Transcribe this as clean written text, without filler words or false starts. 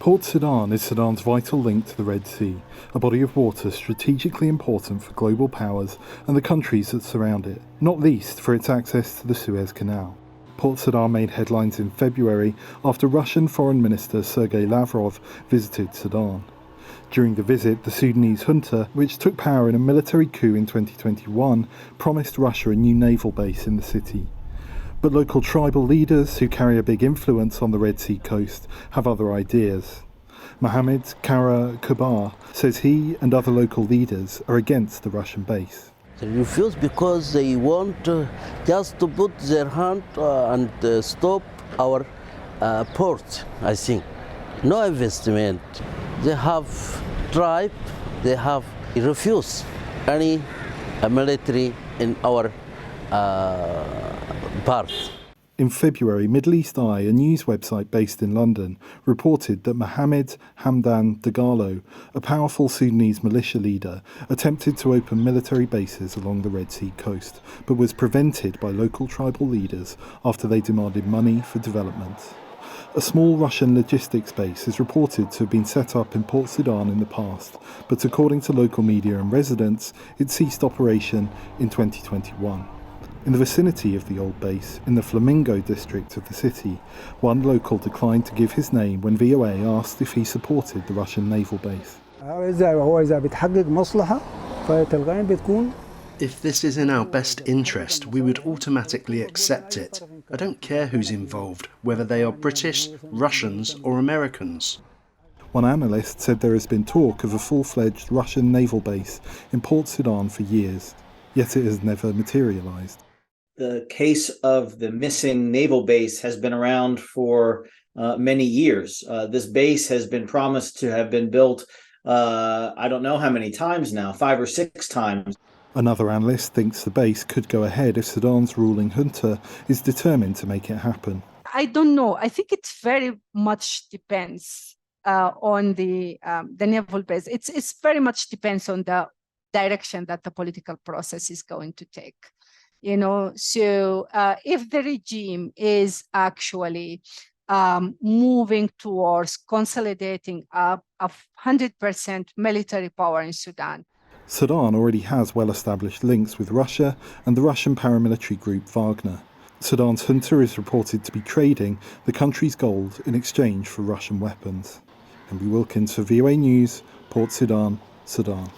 Port Sudan is Sudan's vital link to the Red Sea, a body of water strategically important for global powers and the countries that surround it, not least for its access to the Suez Canal. Port Sudan made headlines in February after Russian Foreign Minister Sergei Lavrov visited Sudan. During the visit, the Sudanese junta, which took power in a military coup in 2021, promised Russia a new naval base in the city. But local tribal leaders, who carry a big influence on the Red Sea coast, have other ideas. Mohammed Kara Kabar says he and other local leaders are against the Russian base. They refuse because they want just to put their hand and stop our port, I think. No investment. They have tried, they have refused any military in our part. In February, Middle East Eye, a news website based in London, reported that Mohammed Hamdan Dagalo, a powerful Sudanese militia leader, attempted to open military bases along the Red Sea coast, but was prevented by local tribal leaders after they demanded money for development. A small Russian logistics base is reported to have been set up in Port Sudan in the past, but according to local media and residents, it ceased operation in 2021. In the vicinity of the old base, in the Flamingo district of the city, one local declined to give his name when VOA asked if he supported the Russian naval base. If this is in our best interest, we would automatically accept it. I don't care who's involved, whether they are British, Russians or Americans. One analyst said there has been talk of a full-fledged Russian naval base in Port Sudan for years, yet it has never materialised. The case of the missing naval base has been around for many years. This base has been promised to have been built, I don't know how many times now, 5 or 6 times. Another analyst thinks the base could go ahead if Sudan's ruling junta is determined to make it happen. I don't know. I think it very much depends on the naval base. It's very much depends on the direction that the political process is going to take. So if the regime is actually moving towards consolidating a 100% military power in Sudan. Sudan already has well-established links with Russia and the Russian paramilitary group Wagner. Sudan's junta is reported to be trading the country's gold in exchange for Russian weapons. Wilkins for VOA News, Port Sudan, Sudan.